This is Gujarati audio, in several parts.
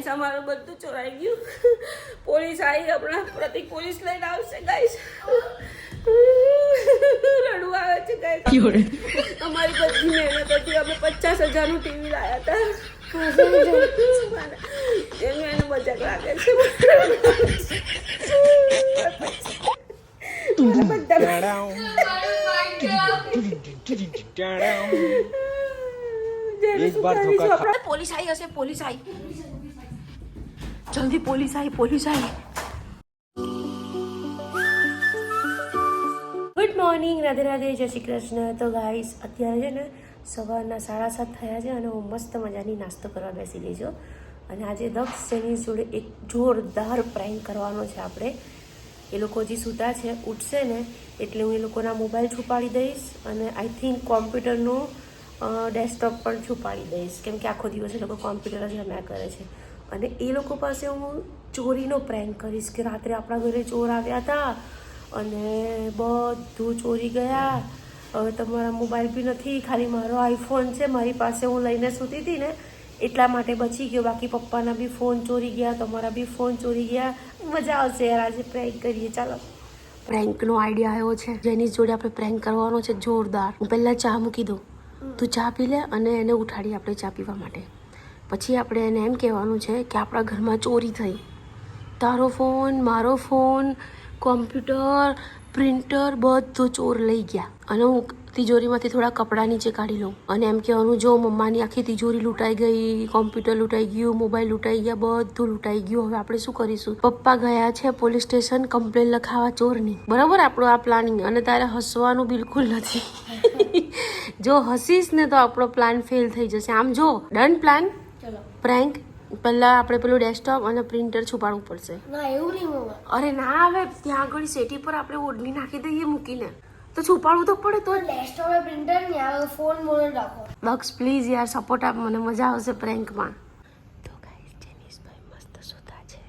ગાઈસ અમારું બધું ચોરાઈ ગયું. પોલીસ આવી હમણાં, પ્રતિક પોલીસ લઈને આવશે ગાઈસ. રડવું આવે છે ગાઈસ. અમારી બધી મહેનત હતી, અમે 50,000 નું ટીવી લાયા હતા. એને મજાક લાગે છે. પોલીસ આવી હશે, પોલીસ આવી, જલ્દી પોલીસ આવી, પોલીસ આવી. ગુડ મોર્નિંગ, રાધે રાધે, જય શ્રી કૃષ્ણ. તો ગાઈસ અત્યારે છે ને સવારના 7:30 થયા છે અને હું મસ્ત મજાની નાસ્તો કરવા બેસી ગઈ છું. અને આજે દક્ષ જેની જોડે એક જોરદાર પ્રેન્ક કરવાનો છે આપણે. એ લોકો હજી સૂતા છે, ઉઠશે ને એટલે હું એ લોકોના મોબાઈલ છુપાડી દઈશ અને આઈ થિંક કોમ્પ્યુટરનું ડેસ્કટોપ પણ છુપાડી દઈશ, કેમ કે આખો દિવસ એ લોકો કોમ્પ્યુટર જ રમ્યા કરે છે. અને એ લોકો પાસે હું ચોરીનો પ્રેન્ક કરીશ કે રાત્રે આપણા ઘરે ચોર આવ્યા હતા અને બધું ચોરી ગયા. હવે તમારા મોબાઈલ બી નથી, ખાલી મારો આઈફોન છે મારી પાસે, હું લઈને સૂતી હતી ને એટલા માટે બચી ગયો, બાકી પપ્પાના બી ફોન ચોરી ગયા, તમારા બી ફોન ચોરી ગયા. મજા આવશે યાર, આજે પ્રેન્ક કરીએ. ચાલો, પ્રેન્કનો આઈડિયા આવ્યો છે, જેની જોડે આપણે પ્રેન્ક કરવાનો છે જોરદાર. હું પહેલાં ચા મૂકી દઉં, તું ચા પી લે અને એને ઉઠાડી આપણે ચા પીવા માટે. પછી આપણે એને એમ કહેવાનું છે કે આપણા ઘરમાં ચોરી થઈ, તારો ફોન, મારો ફોન, કોમ્પ્યુટર, પ્રિન્ટર બધું ચોર લઈ ગયા. અને હું તિજોરીમાંથી થોડા કપડાં નીચે કાઢી લઉં અને એમ કહેવાનું, જો મમ્માની આખી તિજોરી લૂંટાઈ ગઈ, કોમ્પ્યુટર લૂંટાઈ ગયું, મોબાઈલ લૂંટાઈ ગયા, બધું લૂંટાઈ ગયું. હવે આપણે શું કરીશું? પપ્પા ગયા છે પોલીસ સ્ટેશન કમ્પ્લેન લખાવા ચોરની. બરાબર આપણું આ પ્લાનિંગ. અને તારે હસવાનું બિલકુલ નથી. જો હસીશ ને તો આપણો પ્લાન ફેલ થઈ જશે. આમ જો, ડન પ્લાન. પ્રેન્ક પહેલા આપણે પેલું ડેસ્કટોપ અને પ્રિન્ટર છુપાડવું પડશે. ના એવું નહીં. અરે ના, હવે ત્યાં આગળ સેટી પર આપણે ઓઢણી નાખી દઈએ મૂકીને, તો છુપાડવું તો પડે. તો ડેસ્કટોપ અને પ્રિન્ટર ને આ ફોન મોડ રાખો. દક્ષ પ્લીઝ યાર સપોર્ટ આપ, મને મજા આવશે પ્રેન્કમાં. તો ગાઈસ જેનિશભાઈ મસ્ત સુતા છે.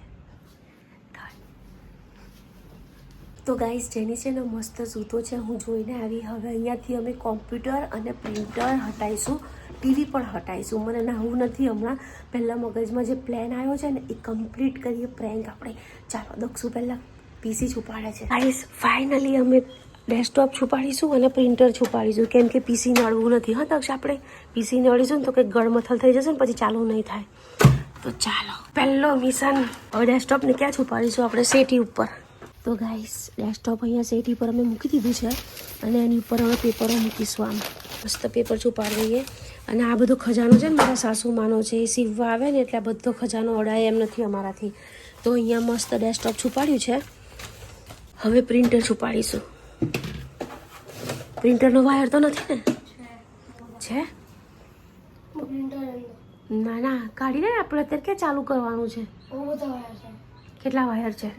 તો ગાઈસ જેની છે ને મસ્ત સૂતો છે, હું જોઈને આવી. હવે અહીંયાથી અમે કોમ્પ્યુટર અને પ્રિન્ટર હટાવીશું, ટીવી પણ હટાવીશું. મને નાવું નથી હમણાં, પહેલાં મગજમાં જે પ્લાન આવ્યો છે ને એ કમ્પ્લીટ કરીએ પ્રેન્ક આપણે. ચાલો, દક્ષુ પહેલાં પીસી છુપાડે છે. ગાઈસ ફાઇનલી અમે ડેસ્કટોપ છુપાડીશું અને પ્રિન્ટર છુપાડીશું, કેમ કે પીસી નડવું નથી. હા દક્ષ, આપણે પીસી નડીશું ને તો કંઈક ગળમથલ થઈ જશે ને પછી ચાલુ નહીં થાય. તો ચાલો, પહેલો મિશન. હવે ડેસ્કટોપને ક્યાં છુપાડીશું આપણે? સેટી ઉપર. તો ગાઈસ ડેસ્કટોપ અહીંયા સેટી પર અમે મૂકી દીધું છે અને એની ઉપર હવે પેપરો મૂકીશું. આમ મસ્ત પેપર છુપાડી દઈએ. અને આ બધો ખજાનો છે ને મારા સાસુમાનો છે, એ સીવવા આવે ને એટલે આ બધો ખજાનો અડાય એમ નથી અમારાથી. તો અહીંયા મસ્ત ડેસ્કટોપ છુપાડ્યું છે. હવે પ્રિન્ટર છુપાડીશું. પ્રિન્ટરનો વાયર તો નથી ને? છે? ના ના, કાઢી લે. આપણે અત્યારે ક્યાં ચાલુ કરવાનું છે? કેટલા વાયર છે?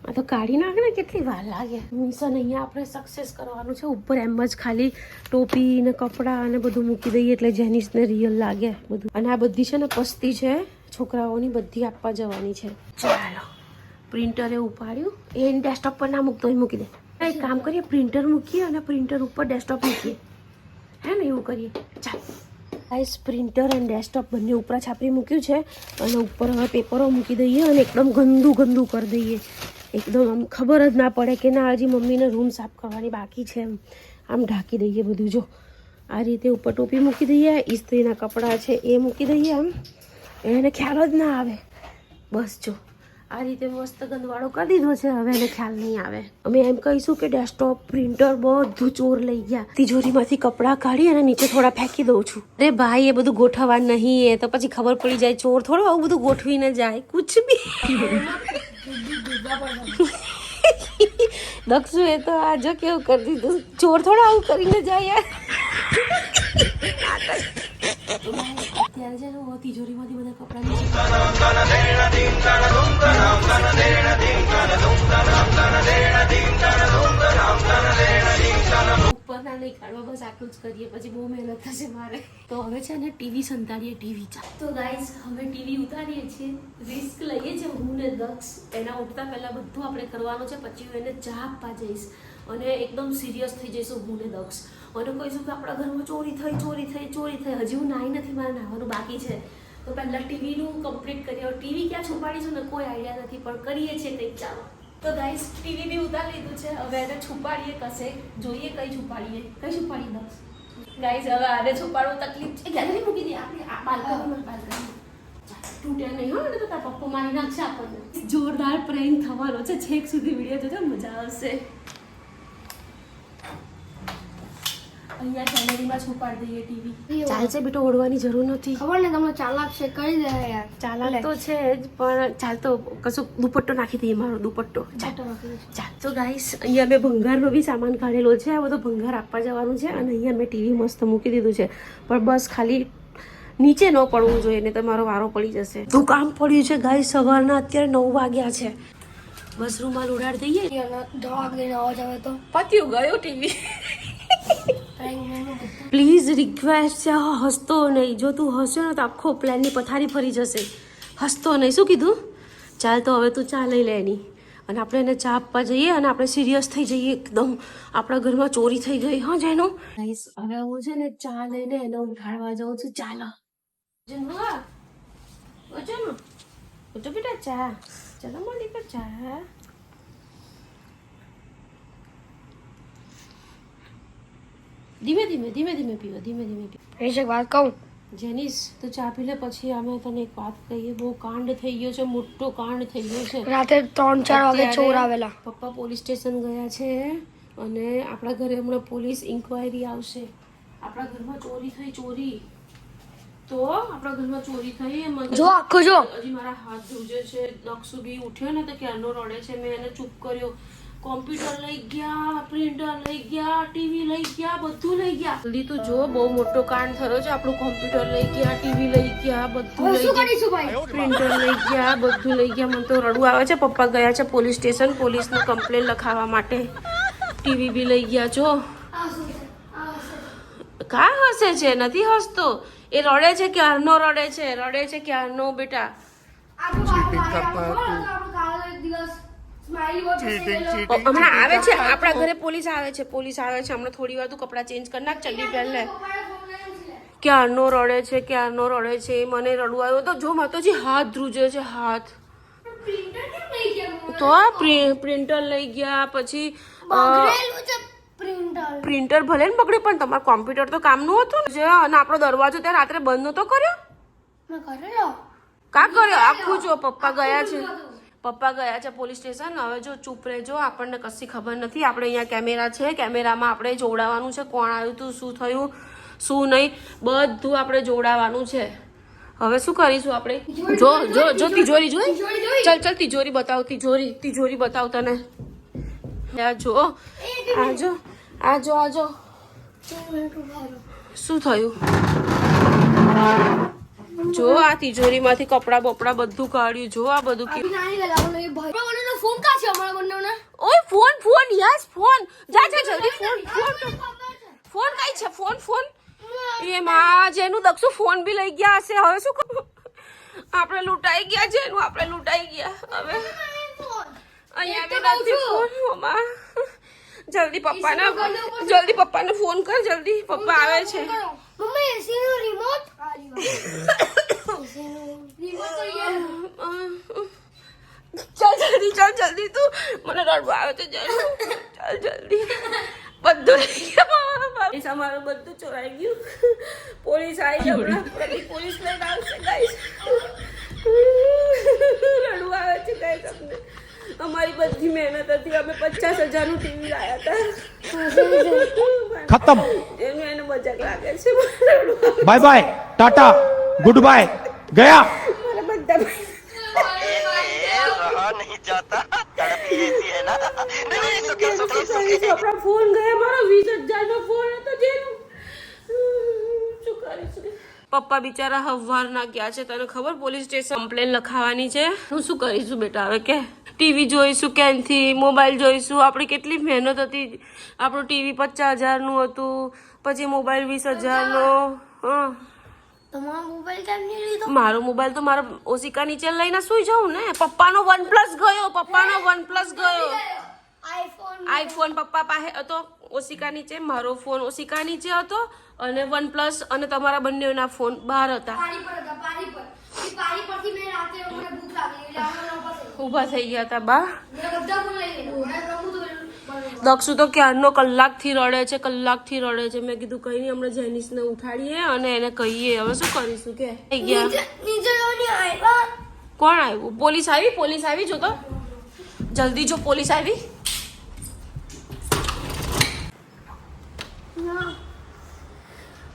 આ તો કાઢી નાખ ને, કેટલી વાર લાગે. મિશન અહીંયા આપણે સક્સેસ કરવાનું છે. ઉપર એમ જ ખાલી ટોપી ને કપડાં અને બધું મૂકી દઈએ એટલે જેનિસને રિયલ લાગે બધું. અને આ બધી છે ને પસ્તી છે છોકરાઓની, બધી આપવા જવાની છે. ચાલો, પ્રિન્ટરે ઉપાડ્યું. એ ડેસ્કટોપ પર ના મૂકતો, એ મૂકી દે. એક કામ કરીએ, પ્રિન્ટર મૂકીએ અને પ્રિન્ટર ઉપર ડેસ્કટોપ મૂકીએ, હે ને? એવું કરીએ. ચાલ ગાઈસ, પ્રિન્ટર અને ડેસ્કટોપ બંને ઉપર છાપરી મૂક્યું છે અને ઉપર હવે પેપરો મૂકી દઈએ અને એકદમ ગંદુ ગંદુ કરી દઈએ. એકદમ આમ ખબર જ ના પડે કે ના હજી મમ્મીને રૂમ સાફ કરવાની બાકી છે. આમ ઢાંકી દઈએ બધું. જો આ રીતે ઉપર ટોપી મૂકી દઈએ, ઇસ્ત્રીના કપડાં છે એ મૂકી દઈએ, આમ એને ખ્યાલ જ ના આવે. બસ જો આ રીતે મસ્ત ગંદવાળો કરી દીધો છે, હવે એને ખ્યાલ નહીં આવે. અમે એમ કહીશું કે ડેસ્કટોપ, પ્રિન્ટર બધું ચોર લઈ ગયા. તિજોરીમાંથી કપડાં કાઢી અને નીચે થોડા ફેંકી દઉં છું. અરે ભાઈ, એ બધું ગોઠવવા નહીં, એ તો પછી ખબર પડી જાય. ચોર થોડો આવું બધું ગોઠવીને જાય, કુછ બી. દક્ષુ એ તો આજો કેવું કરી દીધું. ચોર થોડો આવું કરીને જાય યાર. અત્યારે છે ને તિજોરીમાંથી બધા કપડાં ઉપરના નહીં કાઢવા, બસ આટલું જ કરીએ, પછી બહુ મહેનત થશે મારે. તો હવે છે ને ટીવી સંતાડીએ. ટીવી ચાલ. તો ગાઈસ હવે ટીવી ઉતારીએ છીએ, રિસ્ક લઈએ છીએ હું ને દક્ષ. એના ઉઠતા પહેલા બધું આપણે કરવાનું છે, પછી હું એને ચા આપવા જઈશ અને એકદમ સિરિયસ થઈ જઈશું હું ને દક્ષ અને કહીશું કે આપણા ઘરમાં ચોરી થઈ. હજી હું નાહી નથી, મારે નાહવાનું બાકી છે. તો પહેલાં ટીવીનું કમ્પ્લીટ કરીએ. ટીવી ક્યાં છુપાડીશું ને કોઈ આઈડિયા નથી, પણ કરીએ છીએ કંઈક. ચાલો તો ગાઈસ ટીવી બી ઉતારી લીધું છે. હવે એને છુપાડીએ કશે, જોઈએ કઈ છુપાડીએ. કઈ છુપાડી દઉં ગાઈસ? હવે આને છુપાડવું તકલીફ છે. ગેલેરી મૂકી દઈએ આપણે, આ બાલ્કની તૂટે નહીં હો, ને તો તારા પપ્પા મારી નાખશે આપણને. જોરદાર પ્રેન્ક થવાનો છે. છેક સુધી વિડીયો જોજો, મજા આવશે. અહીંયા ગેલેરીમાં છુપાડી દઈએ ટીવી. ચાલશે બેટો, ઓળવાની જરૂર નથી. ખબર ને તમને ચાલાક છે, કરી દે યાર. ચાલાક તો છે જ, પણ ચાલ તો કશું દુપટ્ટો નાખી દઈએ, મારો દુપટ્ટો. ચાલ તો ગાઈસ અહીંયા મેં ભંગારનો બી સામાન કાઢેલો છે. આ બધો ભંગાર આપવા જવાનું છે. અને અહીંયા મેં ટીવી મસ્ત મૂકી દીધું છે, પણ બસ ખાલી નીચે ન પડવું જોઈએ, ને તમારો વારો પડી જશે. શું કામ પડ્યું છે ગાઈસ? સવારના અત્યારે 9 વાગ્યા છે. બસ રૂમાલ ઉડાડ દઈએ. જવાબ લઈને અવાજ આવે તો પત્યું ગયું ટીવી. પ્લીઝ રિક્વેસ્ટ છે, હસતો નહીં. જો તું હસ્યો ને તો આખો પ્લાનની પથારી ફરી જશે. હસતો નહીં. શું કીધું? ચાલ તો હવે તું ચા લઈ લે એની, અને આપણે એને ચા આપવા જઈએ, અને આપણે સિરિયસ થઈ જઈએ એકદમ. આપણા ઘરમાં ચોરી થઈ ગઈ. હા જેનો હવે હું છે ને ચા લઈને એને ઉઠાડવા જાઉં છું. ચાલો ઓછો બેટા ચા. ચાલો મળી પર ચા. ધીમે ધીમે પીવો, ધીમે ધીમે પીવો. એક વાત કહું, જેનીસ તો ચા પી લે, પછી અમે તને એક વાત કહીએ. બહુ કાંડ થઈ ગયો છે, મોટો કાંડ થઈ ગયો છે. રાતે 3-4 વાગે ચોર આવેલા. પપ્પા પોલીસ સ્ટેશન ગયા છે, અને આપણા ઘરે હમણાં પોલીસ ઇન્ક્વાયરી આવશે. આપણા ઘરમાં ચોરી થઈ. તો આપણા ઘરમાં ચોરી થઈ. જો આખું જો. હજી મારા હાથ ધ્રુજે છે. નકશો બી ઉઠ્યો ને તો ક્યારનો રડે છે. મેં એને ચૂપ કર્યો. કોમ્પ્યુટર લઈ ગયા, પ્રિન્ટર લઈ ગયા, ટીવી લઈ ગયા, બધું લઈ ગયા. જલ્દી તું જો, બહુ મોટો કાંડ થયો છે. આપણું કોમ્પ્યુટર લઈ ગયા, ટીવી લઈ ગયા, બધું લઈ ગયા, પ્રિન્ટર લઈ ગયા, બધું લઈ ગયા. મને તો રડવું આવે છે. પપ્પા ગયા છે પોલીસ સ્ટેશન, પોલીસને કમ્પ્લેન લખાવવા માટે. ટીવી બી લઈ ગયા. જો કા હસે છે? નથી હસતો. એ રડે છે ક્યારનો, રડે છે ક્યારનો બેટા. હમણાં આવે છે આપણા ઘરે, પોલીસ આવે છે. હમણાં થોડી વાર તું કપડાં ચેન્જ કરી નાખ, ચલ્લી પહેલે. ક્યારનો રડે છે. મને રડવું આવ્યું તો જો માતાજી હાથ ધ્રુજે છે. હાથ તો પ્રિન્ટર લઈ ગયા. પછી પ્રિન્ટર ભલે ને બગડ્યું, પણ તમારું કોમ્પ્યુટર તો કામનું હતું ને. અને આપણો દરવાજો ત્યાં રાત્રે બંધ નતો કર્યો. કા કર્યો? આખું જો. પપ્પા ગયા છે પોલીસ સ્ટેશન. હવે જો ચૂપ રહેજો, આપણને કશી ખબર નથી. આપણે અહીંયા કેમેરા છે, કેમેરામાં આપણે જોડાવાનું છે. કોણ આવ્યું હતું, શું થયું, શું નહીં, બધું આપણે જોડાવાનું છે. હવે શું કરીશું આપણે? જો તિજોરી જોઈ. ચાલ તિજોરી બતાવ. તિજોરી બતાવ તને. આજો શું થયું? જો આ તિજોરીમાંથી કપડા બપડા બધું કાઢ્યું. જો આ બધું ઓય ફોન યસ ફોન. જા જલ્દી ફોન કઈ છે? ફોન એ માં જેનું દક્ષુ ફોન બી લઈ ગયા હશે. હવે શું કરું? આપણે લૂંટાઈ ગયા. હવે અહીંયા બી નથી ફોન. મમ્મા જલ્દી પપ્પાને ફોન કર. જલ્દી પપ્પા આવે છે. મમ્મી એસી નો રિમોટ ચાલ જલ્દી તું. મને રડવા આવે છે. ચાલ જલ્દી. બધું લઈ ગયા. અમારું બધું ચોરાઈ ગયું. પોલીસ આવી હમણાં. પોલીસ લઈને આવશે ગાઈસ. રડવા આવે છે ગાઈસ અમને. અમારી બધી મહેનત હતી. અમે 50,000 નું ટીવી લાયા હતા. ખતમ. એને મજાક લાગે છે. Bye bye, Tata, good bye, ગયા. મારા બધા नहीं जाता तड़पी ऐसी है ना આપણા ફોન ગયા. મારો 20,000 નો ફોન હતો જેનું શું કરીશું? પપ્પા બિચારા હવારના ગયા છે. તને ખબર પોલીસ સ્ટેશન કમ્પ્લેન લખાવવાની છે. હું શું કરીશું બેટા? હવે કે ટીવી જોઈશું ક્યાંથી, મોબાઈલ જોઈશું. આપણી કેટલી મહેનત હતી. આપણું ટીવી 50,000 નું હતું, પછી મોબાઈલ 20,000 નો. મારો મોબાઈલ તો મારા ઓશિકા નીચે લઈને સુઈ જાઉં ને. પપ્પાનો OnePlus ગયો. આઈફોન પપ્પા પાસે હતો. ઓશિકા નીચે, મારો ફોન ઓશિકા નીચે હતો અને OnePlus અને તમારા બંનેના ફોન બહાર હતા. ઊભા થઈ ગયા હતા બા. દક્ષુ તો ક્યારનો કલાકથી રડે છે. મેં કીધું કઈ નહીં, હમણાં જેનિસને ઉઠાડીએ અને એને કહીએ. હવે શું કરીશું કે થઈ ગયા. કોણ આવ્યું? પોલીસ આવી જો તો જલ્દી જો, પોલીસ આવી.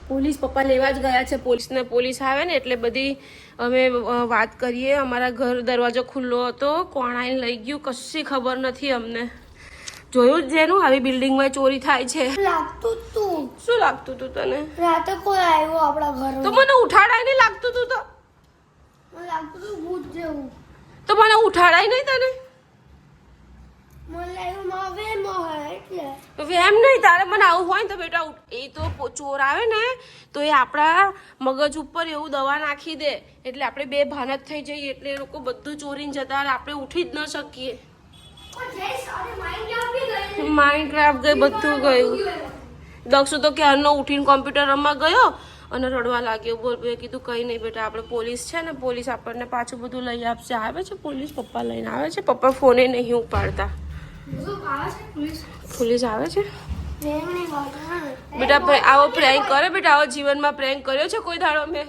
પોલીસ પપ્પા લેવા જ ગયા છે. પોલીસ આવે ને એટલે બધી અમે વાત કરીએ. અમારા ઘર દરવાજો ખુલ્લો હતો, કોણ આવીને લઈ ગયું કશી ખબર નથી અમને. જોયું જ જેનું આવી બિલ્ડિંગમાં ચોરી થાય છે. શું લાગતું તું તને? રાતે કોઈ આવ્યો આપણા ઘરે તો મને ઉઠાડાય નહીં લાગતું તું તો. મને લાગતું હતું ભૂત જેવું. તો મને ઉઠાડાય નહીં તને? મને લાગ્યું મારા વેરમાં હોય એટલે. એમ નહીં, તારે મને આવું હોય ને તો બેટા એ તો ચોર આવે ને તો એ આપણા મગજ ઉપર એવું દવા નાખી દે એટલે આપણે બે ભાનત થઈ જઈએ એટલે એ લોકો બધું ચોરીને જતા આપણે ઉઠી જ ન શકીએ. માઇન્ડક્રાફ્ટ ગઈ, બધું ગયું. દક્ષુ તો ક્યારનો ઉઠીને કોમ્પ્યુટર રમવા ગયો અને રડવા લાગ્યો. બોલ, મેં કીધું કંઈ નહીં બેટા, આપણે પોલીસ છે ને, પોલીસ આપણને પાછું બધું લઈ આપશે. આવે છે પોલીસ, પપ્પા લઈને આવે છે. પપ્પા ફોને નહીં ઉપાડતા. પોલીસ આવે છે બેટા. આવો પ્રેન્ક કરે બેટા, આવો જીવનમાં પ્રેન્ક કર્યો છે કોઈ દાડો મેં?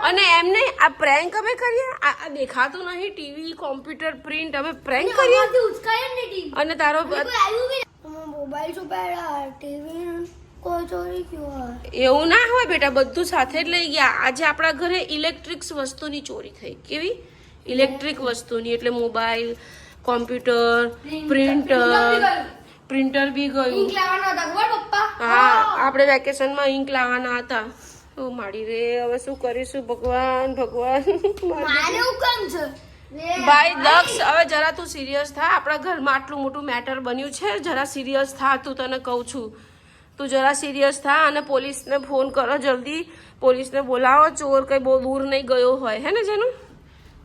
અને એમ નહીં, આ પ્રેન્ક અમે કરીએ. આ દેખાતું નહીં, ટીવી, કોમ્પ્યુટર, પ્રિન્ટ, અમે પ્રેન્ક કરીએ. અને તારો મોબાઈલ છુપાયેલા, ટીવી કોઈ ચોરી ગયું. એવું ના હોય બેટા, બધું સાથે જ લઈ ગયા. આજે આપણા ઘરે ઇલેક્ટ્રિક વસ્તુની ચોરી થઈ. કેવી ઇલેક્ટ્રિક વસ્તુની? એટલે મોબાઈલ, કોમ્પ્યુટર, પ્રિન્ટર બી ગયું. હા, આપણે વેકેશનમાં ઇંક લાવવાના હતા. ઓ માડી રે, હવે શું કરીશું? ભગવાન ભાઈ દક્ષ, હવે જરા તું સિરિયસ થા. આપણા ઘરમાં આટલું મોટું મેટર બન્યું છે, જરા સિરિયસ થા. તું તને કહું છું, તું જરા સિરિયસ થા અને પોલીસને ફોન કરો જલ્દી. પોલીસને બોલાવો. ચોર કઈ બહુ દૂર નહીં ગયો હોય, હે ને જેનું?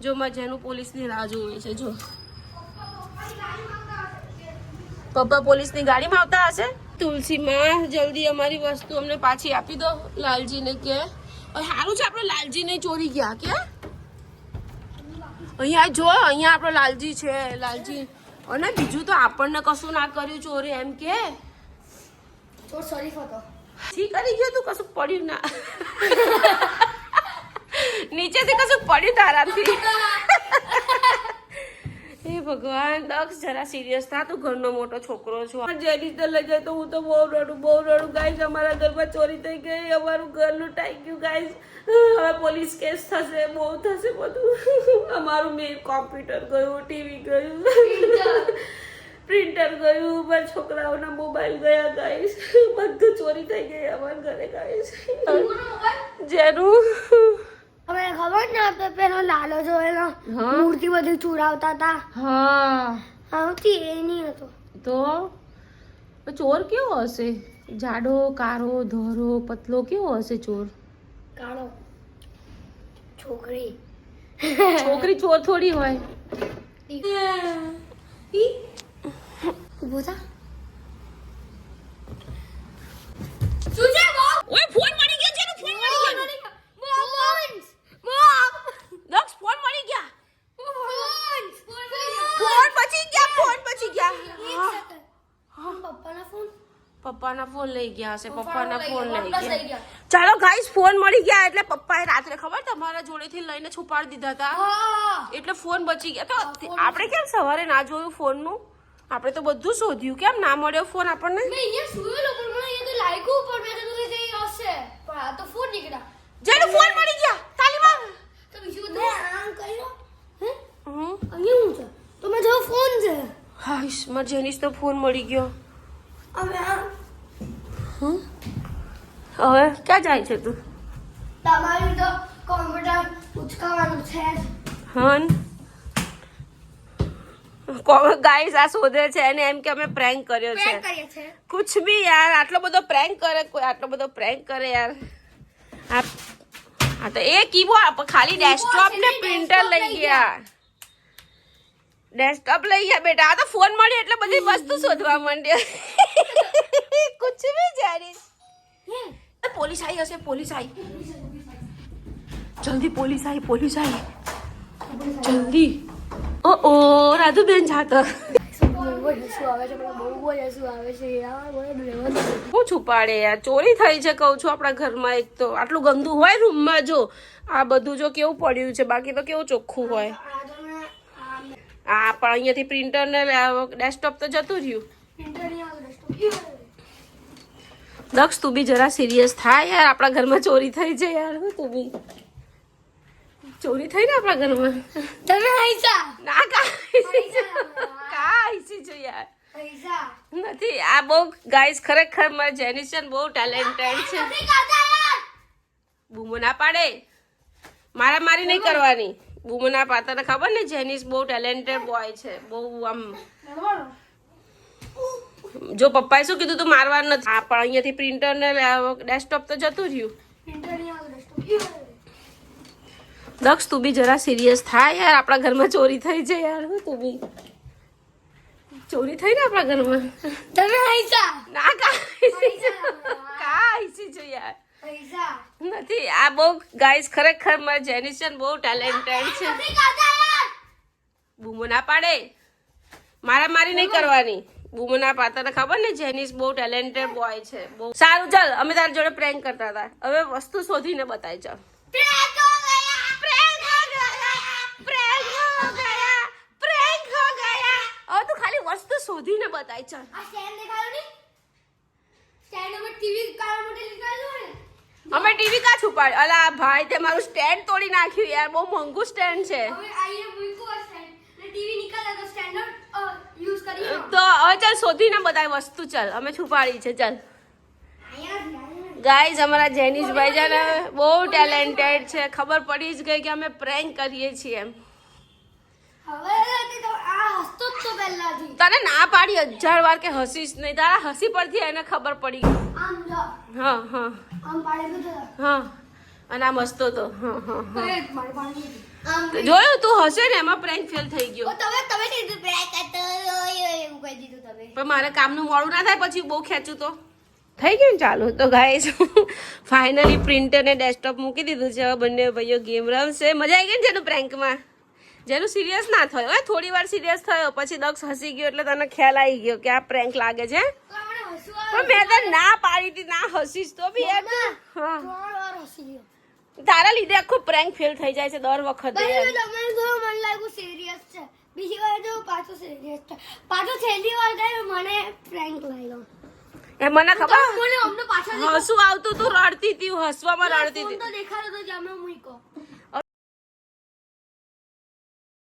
જો જેનું પોલીસની રાહ જોવે છે. જો પપ્પા પોલીસની ગાડીમાં આવતા હશે. તુલસીમાં જલ્દી અમારી વસ્તુ અમને પાછી આપી દો. લાલજીને કે સારું છે, આપણે લાલજીને ચોરી ગયા કે અહીંયા જો, અહીંયા આપણો લાલજી છે. લાલજી અને બીજું તો આપણને કશું ના કર્યું ચોરી, એમ કે ઠીક કરી ગયો તું, કશું પડ્યું ના. નીચેથી કશું પડ્યું તારાથી? હે ભગવાન, દક્ષ જરા સિરિયસ થા. તું ઘરનો મોટો છોકરો છો. જેનિસને લઈ જાય તો હું તો બહુ રડું ગાઈસ. અમારા ઘરમાં ચોરી થઈ ગઈ, અમારું ઘર લૂંટાઈ ગયું ગાઈસ. હવે પોલીસ કેસ થશે, બહુ થશે બધું. અમારું મેં કોમ્પ્યુટર ગયું, ટીવી ગયું, પ્રિન્ટર ગયું, મારા છોકરાઓના મોબાઈલ ગયા ગાઈસ. બધું ચોરી થઈ ગઈ અમારા ઘરે ગાઈસ. જેનું હવે ખબર ને, આપણે પેલો લાલો જોયેલો મૂર્તિ બધી ચોરાવતા હતા. હા, આવતી એ નહીં હતો. તો ચોર કેવો હશે? જાડો, કારો, ધોરો, પતલો કેવો હશે ચોર? કાળો. છોકરી ચોર થોડી હોય. ઉભો થા. ઓય ફોન મળી ગયો છે, ફોન મળી ગયો. દક્ષ ફોન મળી ગયા. ફોન બચી ગયા. પપ્પાના ફોન લઈ ગયા હશે. પપ્પાના ફોન લઈ ગયા. ચાલો ગાઈસ, ફોન મળી ગયા એટલે પપ્પાએ રાત્રે ખબર તમારા જોડેથી લઈને છુપાડી દીધા હતા એટલે ફોન બચી ગયા. તો આપણે કેમ સવારે ના જોયું ફોનનું? આપણે તો બધું શોધ્યું, કેમ ના મળ્યો ફોન આપણને? જેનો ફોન મળી ગયા, તાલી માર. હાઈશ, માર જેનિસ તો ફોન મળી ગયો. હવે ક્યાં જાય છે તું? તમારું તો કોમ્પ્યુટર ઉચકાવાનું છે. હન ગાઈસ આ શોધે છે અને એમ કે અમે પ્રેન્ક કર્યો છે. કુછ ભી યાર, આટલો બધો પ્રેન્ક કરે કોઈ? આટલો બધો પ્રેન્ક કરે યાર. આ તો એ કીબોર્ડ ખાલી ડેસ્કટોપ ને પ્રિન્ટર લઈ ગયા. ડેસ્કટોપ લઈ ગયા બેટા. આ તો ફોન મળ્યો એટલે બધી વસ્તુ શોધવા માંડ્યો. કુછ ભી જારી. પોલીસ આવી હશે, પોલીસ આવી. જલ્દી પોલીસ આવી. જલ્દી. ઓ રાધુબેન જાતો. હું છુપાડે યાર, ચોરી થઈ છે કહું છું આપણા ઘરમાં. એક તો આટલું ગંદુ હોય રૂમમાં, જો આ બધું જો કેવું પડ્યું છે, બાકી તો કેવું ચોખ્ખું હોય. આ પણ અહીંયાથી પ્રિન્ટર ને ડેસ્કટોપ તો જતું રહ્યું. દક્ષ તું બી જરા સિરિયસ થાય યાર, આપણા ઘરમાં ચોરી થઈ છે યાર. હું તું બી ચોરી થઈ ને આપણા ઘરમાં. તમે આઈસા ના કાઈ છો યાર નથી. આ બહુ ગાઈસ ખરેખર મારા જેનિસન બહુ ટેલેન્ટેડ છે. બૂમો ના પાડે, મારી નહીં કરવાની. બૂમો ના પાડતા ને ખબર ને, જેનિસ બહુ ટેલેન્ટેડ બોય છે. બહુ આમ જો પપ્પાએ શું કીધું તું મારવાનું નથી. આ પણ અહીંયાથી પ્રિન્ટર ને ડેસ્કટોપ તો જતું રહ્યું. દક્ષ તું બી જરા સિરિયસ થાય યાર, આપણા ઘરમાં ચોરી થઈ છે યાર. હું તું બી ચોરી થઈ ને આપણા ઘરમાં. તમે આઈસા ના કાઈ છો યાર નથી. આ બહુ ગાઈસ ખરેખર મારા જેનિસન બહુ ટેલેન્ટેડ છે. બૂમો ના પાડે, મારી નહીં કરવાની. બૂમો ના પાડતા ને ખબર ને, જેનિસ બહુ ટેલેન્ટેડ બોય છે. બહુ સારું. ચાલ અમે તારી જોડે પ્રેન્ક કરતા હતા, હવે વસ્તુ શોધીને બતાવી. ચાલ હવે તું ખાલી વસ્તુ શોધીને બતાવી. ચાલ આ સ્ટેન્ડ દેખાયો ની, સ્ટેન્ડ ઉપર ટીવી કાળા મોટે લીધેલું ને. અમે ટીવી કા છુપાડ્યું? અલા ભાઈ તે મારું સ્ટેન્ડ તોડી નાખ્યું યાર. બહુ મોંઘું સ્ટેન્ડ છે. હવે આઈએ મૂક્યું આ સ્ટેન્ડ ને ટીવી નીકળે તો સ્ટેન્ડ યુઝ કરીએ તો હવે ચાલ શોધીને બતાવી વસ્તુ. ચાલ અમે છુપાડી છે. ચાલ અહીંયા ગાઈઝ અમારા જેનિસભાઈ છે ને બહુ ટેલેન્ટેડ છે. ખબર પડી જ ગઈ કે અમે પ્રેન્ક કરીએ છીએ એમ. હવે તો આ હસતો જ તો પહેલાથી. તને ના પાડી 1000 વાર કે હસીશ નહીં. તારા હસી પરથી એને ખબર પડી ગઈ. આમ જો હા હા આમ પાડેલું તો હા. અને આમ હસતો તો. હા હા હા. મારે પાણી આમ જોયું તું હસે ને એમાં પ્રેન્ક ફેલ થઈ ગયો. તમે કીધું બ્રેક હતો એવું કહી દીધું તમે. પણ મારે કામનું મોડું ના થાય પછી બહુ ખેંચું તો થઈ ગયું ને ચાલુ. તો ગાઈસ ફાઇનલી પ્રિન્ટર ને ડેસ્કટોપ મૂકી દીધું છે. હવે બંને ભાઈઓ ગેમ રમશે. મજા આવી ગઈ ને જેનું પ્રેન્કમાં. જેનું સિરિયસ ના થયો હોય, થોડી વાર સિરિયસ થયો પછી દક્ષ હસી ગયો એટલે તને ખ્યાલ આવી ગયો કે આ પ્રેન્ક લાગે છે. પણ મેં તો ના પાડી હતી ના હસીશ તો બી યાર. હા તારા લીધે આખો પ્રેન્ક ફેલ થઈ જાય છે દર વખતે યાર. મને લાગ્યું સિરિયસ છે, બીજી વાર જો પાછું સિરિયસ છે, પાછું છેલ્લી વાર ગઈ મને પ્રેન્ક લાગ્યો. એ મને ખબર મને અમને પાછળ હસવું આવતું તું, રડતી હતી, હસવામાં રડતી હતી. તો દેખાડો તો જમે મૂકો.